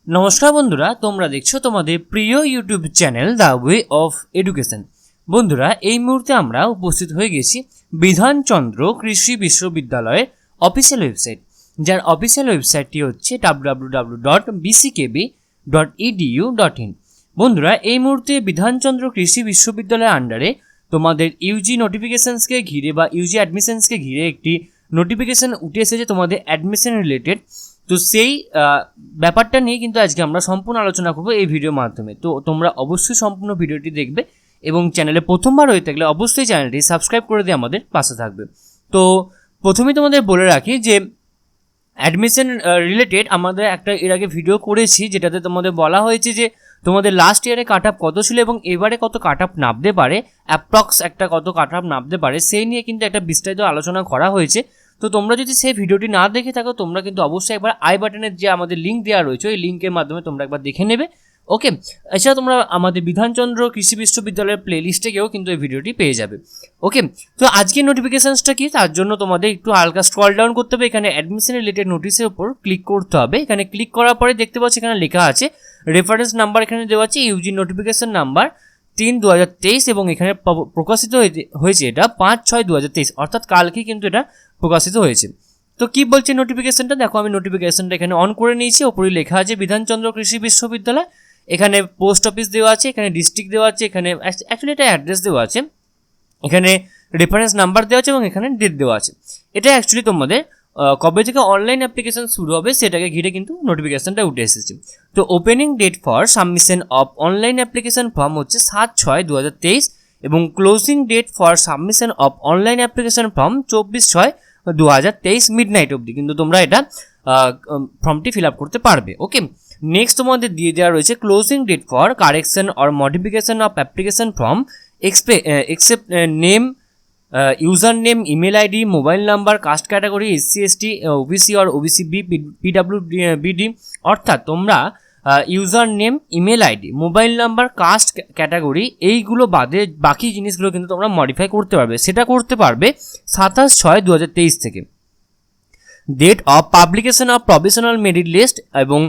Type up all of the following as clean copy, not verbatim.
নমস্কার বন্ধুরা, তোমরা দেখছো তোমাদের প্রিয় YouTube channel the way of education. বন্ধুরা, এই মুহূর্তে আমরা উপস্থিত হয়ে গেছি বিধানচন্দ্র কৃষি বিশ্ববিদ্যালয়ের অফিসিয়াল ওয়েবসাইট, যার অফিসিয়াল ওয়েবসাইটটি হচ্ছে www.bckv.edu.in। বন্ধুরা, এই মুহূর্তে বিধানচন্দ্র কৃষি বিশ্ববিদ্যালয়ের আন্ডারে তোমাদের ইউজি নোটিফিকেশনসকে ঘিরে বা ইউজি অ্যাডমিশনসকে ঘিরে একটি নোটিফিকেশন উঠে এসেছে তোমাদের অ্যাডমিশন রিলেটেড। তো সেই ব্যাপারটা নিয়ে কিন্তু আজকে আমরা সম্পূর্ণ আলোচনা করবো এই ভিডিওর মাধ্যমে। তো তোমরা অবশ্যই সম্পূর্ণ ভিডিওটি দেখবে এবং চ্যানেলে প্রথমবার হয়ে থাকলে অবশ্যই চ্যানেলটি সাবস্ক্রাইব করে দিয়ে আমাদের পাশে থাকবে। তো প্রথমেই তোমাদের বলে রাখি যে অ্যাডমিশন রিলেটেড আমাদের একটা এর আগে ভিডিও করেছি, যেটাতে তোমাদের বলা হয়েছে যে তোমাদের লাস্ট ইয়ারে কাট আপ কত ছিল এবং এবারে কত কাট আপ নামতে পারে, অ্যাপ্রক্স একটা কত কাট আপ নামতে পারে, সেই নিয়ে কিন্তু একটা বিস্তারিত আলোচনা করা হয়েছে। তো তোমরা যদি সেই ভিডিওটি না দেখে থাকো, তোমরা কিন্তু অবশ্যই একবার আই বাটনের যে আমাদের লিঙ্ক দেওয়া রয়েছে ওই লিঙ্কের মাধ্যমে তোমরা একবার দেখে নেবে। ওকে, এছাড়া তোমরা আমাদের বিধানচন্দ্র কৃষি বিশ্ববিদ্যালয়ের প্লে লিস্টে গিয়েও কিন্তু এই ভিডিওটি পেয়ে যাবে। ওকে, তো আজকের নোটিফিকেশানসটা কি, তার জন্য তোমাদের একটু হালকা স্ক্রল ডাউন করতে হবে। এখানে অ্যাডমিশন রিলেটেড নোটিশের উপর ক্লিক করতে হবে। এখানে ক্লিক করার পরে দেখতে পাচ্ছি এখানে লেখা আছে রেফারেন্স নাম্বার, এখানে দেওয়া আছে ইউজি নোটিফিকেশন নাম্বার 3/2023 এবং এখানে প্রকাশিত হয়েছে এটা 5/6/2023, অর্থাৎ কালকেই কিন্তু এটা প্রকাশিত হয়েছে। তো কি বলছে নোটিফিকেশনটা, দেখো আমি নোটিফিকেশনটা এখানে অন করে নিয়েছি। ওপরে লেখা আছে বিধানচন্দ্র কৃষি বিশ্ববিদ্যালয়, এখানে পোস্ট অফিস দেওয়া আছে, এখানে ডিস্ট্রিক্ট দেওয়া আছে, এখানে অ্যাকচুয়ালি এটা অ্যাড্রেস দেওয়া আছে, এখানে রেফারেন্স নাম্বার দেওয়া আছে এবং এখানে ডেট দেওয়া আছে। এটা অ্যাকচুয়ালি তোমাদের কবে থেকে অনলাইন অ্যাপ্লিকেশন শুরু হবে সেটাকে ঘিরে কিন্তু নোটিফিকেশনটা উঠে এসেছে। তো opening date for submission of online application form হচ্ছে 7/6/2023 এবং closing date for submission of online application form 24/6/2023 midnight অবধি কিন্তু তোমরা এটা ফর্মটি ফিল আপ করতে পারবে। ওকে, নেক্সট তোমাদের দিয়ে দেওয়া রয়েছে closing date for correction or modification of application form except name, user name, email ID, mobile number, caste category SC ST OBC আর OBC B PWBD, অর্থাৎ তোমরা user name, email ID, mobile number, caste category এইগুলো বাদে বাকি জিনিসগুলো কিন্তু তোমরা modify করতে পারবে। সেটা করতে পারবে 27/6/2023 থেকে। Date of publication of provisional merit list এবং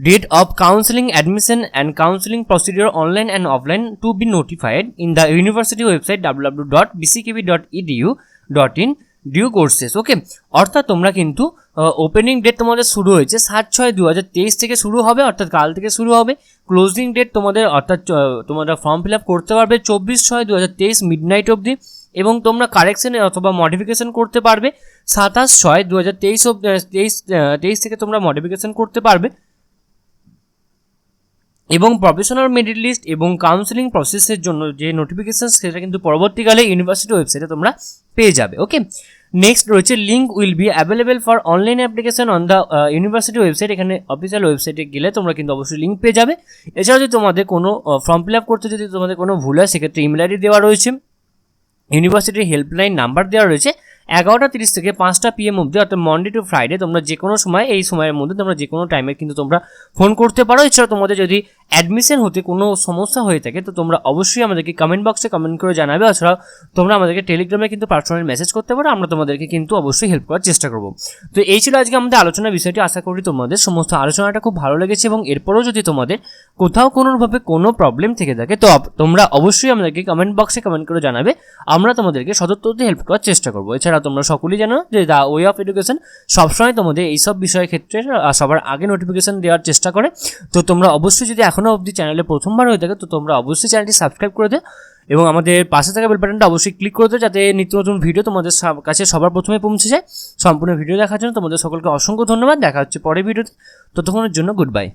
date of counselling admission and counselling procedure online and offline to be notified in the university website www.bckv.edu.in due courses. Okay, অর্থাৎ তোমরা কিন্তু ওপেনিং ডেট তোমাদের শুরু হয়েছে 7/6/2023 থেকে শুরু হবে, অর্থাৎ কাল থেকে শুরু হবে। ক্লোজিং ডেট তোমাদের অর্থাৎ তোমরা ফর্ম ফিল আপ করতে পারবে 24/6/2023 মিডনাইট অবধি এবং তোমরা কারেকশন অথবা মডিফিকেশন করতে পারবে 27/6/2023 থেকে তোমরা মডিফিকেশন করতে পারবে এবং প্রফেশনাল মেরিট লিস্ট এবং কাউন্সেলিং প্রসেসের জন্য যে নোটিফিকেশন সেটা কিন্তু পরবর্তীকালে ইউনিভার্সিটি ওয়েবসাইটে তোমরা পেয়ে যাবে। ওকে, নেক্সট রয়েছে link will be available for online application on the university website. এখানে অফিসিয়াল ওয়েবসাইটে গেলে তোমরা কিন্তু অবশ্যই লিঙ্ক পেয়ে যাবে। এছাড়া যদি তোমাদের কোনো ফর্ম ফিল আপ করতে যদি তোমাদের কোনো ভুল হয় সেক্ষেত্রে ইমেল আইডি দেওয়া রয়েছে, ইউনিভার্সিটির হেল্পলাইন নাম্বার দেওয়া রয়েছে। 11:30 থেকে 5টা PM অবধি, অর্থাৎ মনডে টু ফ্রাইডে তোমরা যে কোনো সময় এই সময়ের মধ্যে তোমরা যে কোনো টাইমে কিন্তু তোমরা ফোন করতে পারো। এছাড়া তোমাদের যদি অ্যাডমিশন হতে কোনো সমস্যা হয়ে থাকে তো তোমরা অবশ্যই আমাদেরকে কমেন্ট বক্সে কমেন্ট করে জানাবে। এছাড়াও তোমরা আমাদেরকে টেলিগ্রামে কিন্তু পার্সোনাল মেসেজ করতে পারো, আমরা তোমাদেরকে কিন্তু অবশ্যই হেল্প করার চেষ্টা করব। তো এই ছিল আজকে আমাদের আলোচনার বিষয়টি। আশা করি তোমাদের সমস্ত আলোচনাটা খুব ভালো লেগেছে এবং এরপরেও যদি তোমাদের কোথাও কোনোভাবে কোনো প্রবলেম থেকে থাকে তো তোমরা অবশ্যই আমাদেরকে কমেন্ট বক্সে কমেন্ট করে জানাবে, আমরা তোমাদেরকে সদুত্তর দিয়ে হেল্প করার চেষ্টা করবো। এছাড়া তোমরা সকলেই জানো যে দ্য ওয়ে অফ এডুকেশন সবসময় তোমাদের এইসব বিষয়ের ক্ষেত্রে সবার আগে নোটিফিকেশন দেওয়ার চেষ্টা করে। তো তোমরা অবশ্যই যদি এখনও অবধি চ্যানেলে প্রথমবার হয়ে থাকে তো তোমরা অবশ্যই চ্যানেলটি সাবস্ক্রাইব করে দেও এবং আমাদের পাশে থাকা বেল বাটনটা অবশ্যই ক্লিক করে দেও, যাতে নিত্য নতুন ভিডিও তোমাদের কাছে সবার প্রথমে পৌঁছে যায়। সম্পূর্ণ ভিডিও দেখার জন্য তোমাদের সকলকে অসংখ্য ধন্যবাদ। দেখা হচ্ছে পরের ভিডিওতে, ততক্ষণের জন্য গুড বাই।